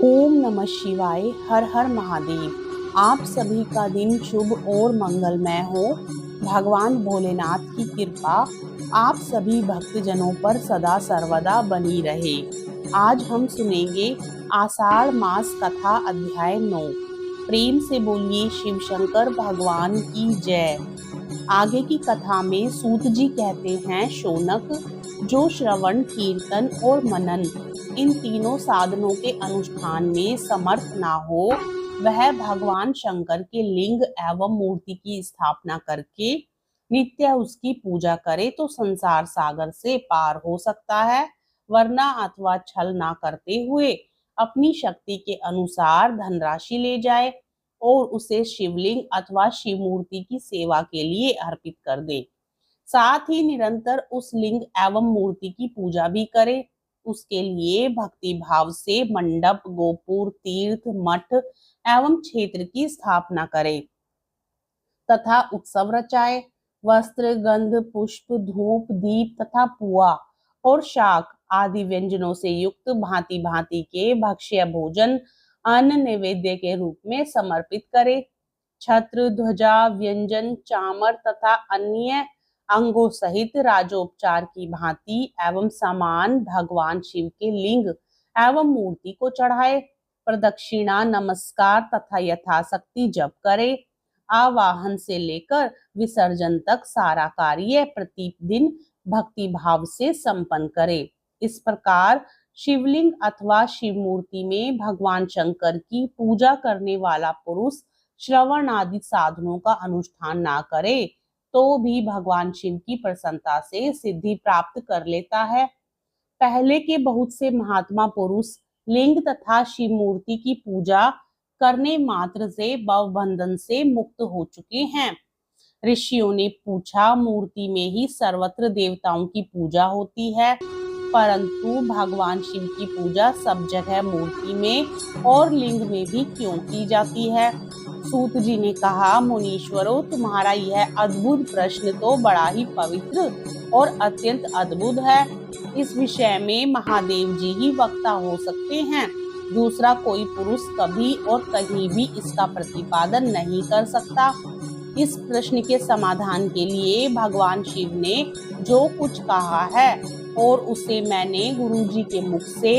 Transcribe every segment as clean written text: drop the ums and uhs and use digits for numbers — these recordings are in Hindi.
ओम नमः शिवाय। हर हर महादेव। आप सभी का दिन शुभ और मंगलमय हो। भगवान भोलेनाथ की कृपा आप सभी भक्तजनों पर सदा सर्वदा बनी रहे। आज हम सुनेंगे आषाढ़ मास कथा अध्याय 9। प्रेम से बोलिए शिव शंकर भगवान की जय। आगे की कथा में सूत जी कहते हैं, शौनक, जो श्रवण, कीर्तन और मनन इन तीनों साधनों के अनुष्ठान में समर्थ ना हो, वह भगवान शंकर के लिंग एवं मूर्ति की स्थापना करके नित्य उसकी पूजा करे तो संसार सागर से पार हो सकता है, वरना अथवा छल ना करते हुए अपनी शक्ति के अनुसार धनराशि ले जाए और उसे शिवलिंग अथवा शिव मूर्ति की सेवा के लिए अर्पित कर दे। साथ ही निरंतर उस लिंग एवं मूर्ति की पूजा भी करे। उसके लिए भक्ति भाव से मंडप, गोपुर, तीर्थ, मठ एवं क्षेत्र की स्थापना करे तथा उत्सव रचाए। वस्त्र, गंध, पुष्प, धूप, दीप तथा पुआ और शाक आदि व्यंजनों से युक्त भांति भांति के भक्ष्य भोजन अन्न नैवेद्य के रूप में समर्पित करे। छत्र, ध्वजा, व्यंजन, चामर तथा अन्य अंगों सहित राजोपचार की भांति एवं सामान भगवान शिव के लिंग एवं मूर्ति को चढ़ाए। प्रदक्षिणा, नमस्कार तथा यथाशक्ति जप करे। आवाहन से लेकर विसर्जन तक सारा कार्य प्रतिदिन भक्ति भाव से संपन्न करे। इस प्रकार शिवलिंग अथवा शिव मूर्ति में भगवान शंकर की पूजा करने वाला पुरुष श्रवण आदि साधनों का अनुष्ठान ना करे तो भी भगवान शिव की प्रसन्नता से सिद्धि प्राप्त कर लेता है। पहले के बहुत से महात्मा पुरुष लिंग तथा शिव मूर्ति की पूजा करने मात्र से भवबंधन से मुक्त हो चुके हैं। ऋषियों ने पूछा, मूर्ति में ही सर्वत्र देवताओं की पूजा होती है, परंतु भगवान शिव की पूजा सब जगह मूर्ति में और लिंग में भी क्यों की जाती है? सूत जी ने कहा, मुनीश्वरों, तुम्हारा यह अद्भुत प्रश्न तो बड़ा ही पवित्र और अत्यंत अद्भुत है। इस विषय में महादेव जी ही वक्ता हो सकते हैं। दूसरा कोई पुरुष कभी और कहीं भी इसका प्रतिपादन नहीं कर सकता। इस प्रश्न के समाधान के लिए भगवान शिव ने जो कुछ कहा है और उसे मैंने गुरु जी के मुख से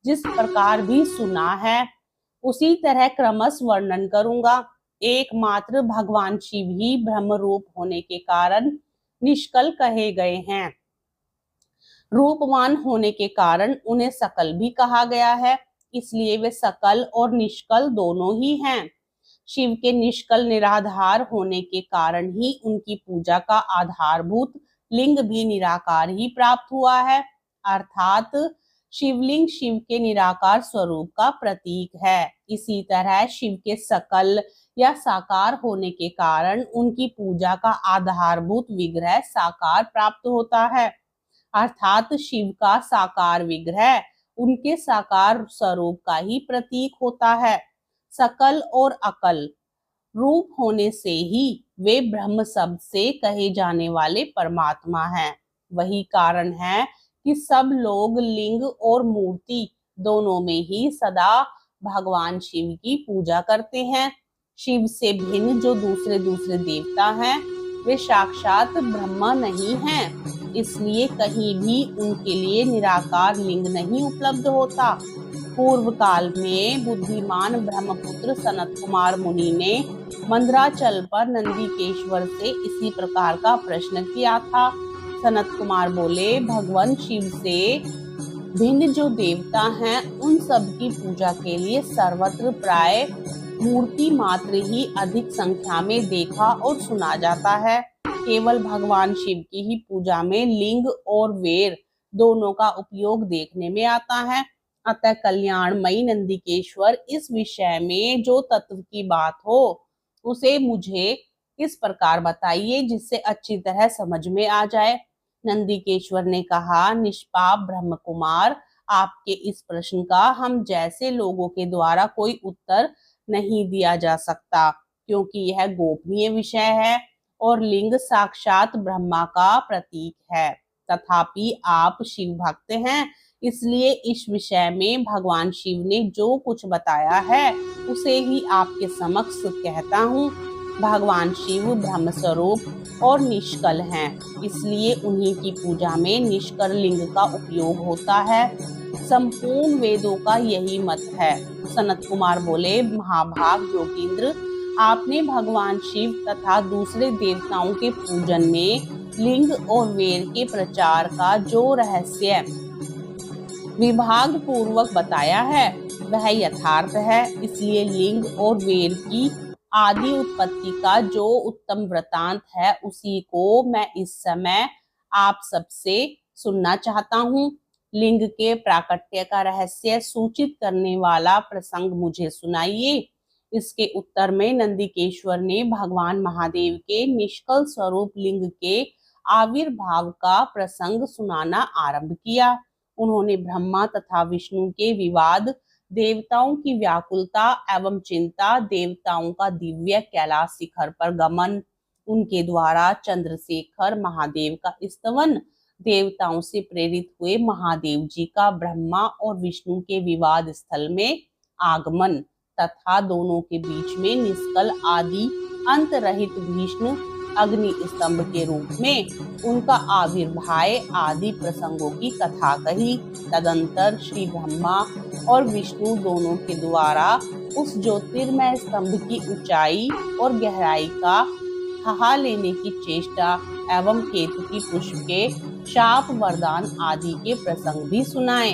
जिस प्रकार भी सुना है, उसी तरह क्रमश वर्णन करूंगा। एकमात्र भगवान शिव ही ब्रह्म रूप होने के कारण निष्कल कहे गए हैं। रूपवान होने के कारण उन्हें सकल भी कहा गया है, इसलिए वे सकल और निष्कल दोनों ही हैं। शिव के निष्कल निराधार होने के कारण ही उनकी पूजा का आधारभूत लिंग भी निराकार ही प्राप्त हुआ है, अर्थात शिवलिंग शिव के निराकार स्वरूप का प्रतीक है। इसी तरह शिव के सकल या साकार होने के कारण उनकी पूजा का आधारभूत विग्रह साकार प्राप्त होता है, अर्थात शिव का साकार विग्रह उनके साकार स्वरूप का ही प्रतीक होता है। सकल और अकल रूप होने से ही वे ब्रह्म शब्द से कहे जाने वाले परमात्मा हैं। वही कारण है कि सब लोग लिंग और मूर्ति दोनों में ही सदा भगवान शिव की पूजा करते हैं। शिव से भिन्न जो दूसरे दूसरे देवता हैं, वे साक्षात ब्रह्मा नहीं हैं, इसलिए कहीं भी उनके लिए निराकार लिंग नहीं उपलब्ध होता। पूर्व काल में बुद्धिमान ब्रह्मपुत्र सनत कुमार मुनि ने मंदराचल पर नंदीकेश्वर से इसी प्रकार का प्रश्न किया था। सनत कुमार बोले, भगवान शिव से भिन्न जो देवता हैं, उन सब की पूजा के लिए सर्वत्र प्राय मूर्ति मात्र ही अधिक संख्या में देखा और सुना जाता है। केवल भगवान शिव की ही पूजा में लिंग और वेर दोनों का उपयोग देखने में आता है। अतः कल्याणमयी नंदीकेश्वर, इस विषय में जो तत्व की बात हो उसे मुझे इस प्रकार बताइए जिससे अच्छी तरह समझ में आ जाए। नंदीकेश्वर ने कहा, निष्पाप ब्रह्म कुमार, आपके इस प्रश्न का हम जैसे लोगों के द्वारा कोई उत्तर नहीं दिया जा सकता, क्योंकि यह गोपनीय विषय है और लिंग साक्षात ब्रह्मा का प्रतीक है। तथापि आप शिव भक्त हैं, इसलिए इस विषय में भगवान शिव ने जो कुछ बताया है उसे ही आपके समक्ष कहता हूँ। भगवान शिव ब्रह्म स्वरूप और निष्कल हैं, इसलिए उन्हीं की पूजा में निष्कल लिंग का उपयोग होता है। संपूर्ण वेदों का यही मत है। सनत कुमार बोले, महाभाग योगींद्र, आपने भगवान शिव तथा दूसरे देवताओं के पूजन में लिंग और वेद के प्रचार का जो रहस्य विभाग पूर्वक बताया है वह यथार्थ है। इसलिए लिंग और वेद की आदि उत्पत्ति का जो उत्तम वृतांत है उसी को मैं इस समय आप सबसे सुनना चाहता हूँ। लिंग के प्राकट्य का रहस्य सूचित करने वाला प्रसंग मुझे सुनाइए। इसके उत्तर में नंदिकेश्वर ने भगवान महादेव के निष्कल स्वरूप लिंग के आविर्भाव का प्रसंग सुनाना आरंभ किया। उन्होंने ब्रह्मा तथा विष्णु के विवाद, देवताओं की व्याकुलता एवं चिंता, देवताओं का दिव्य कैलाश शिखर पर गमन, उनके द्वारा चंद्रशेखर महादेव का स्तवन, देवताओं से प्रेरित हुए महादेव जी का ब्रह्मा और विष्णु के विवाद स्थल में आगमन तथा दोनों के बीच में निष्कल आदि अंत रहित भीष्म अग्नि स्तंभ के रूप में उनका आविर्भाव आदि प्रसंगों की कथा कही। तदंतर श्री ब्रह्मा और विष्णु दोनों के द्वारा उस ज्योतिर्मय स्तंभ की ऊंचाई और गहराई का ठहा लेने की चेष्टा एवं केतु की पुष्प के शाप वरदान आदि के प्रसंग भी सुनाए।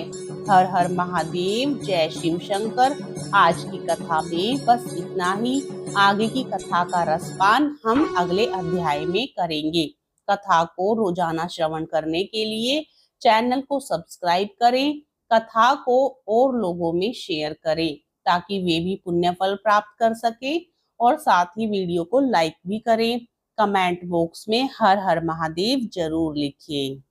हर हर महादेव, जय शिव शंकर। आज की कथा में बस इतना ही। आगे की कथा का रसपान हम अगले अध्याय में करेंगे। कथा को रोजाना श्रवण करने के लिए चैनल को सब्सक्राइब करें, कथा को और लोगों में शेयर करें ताकि वे भी पुण्य फल प्राप्त कर सके, और साथ ही वीडियो को लाइक भी करें। कमेंट बॉक्स में हर हर महादेव जरूर लिखिए।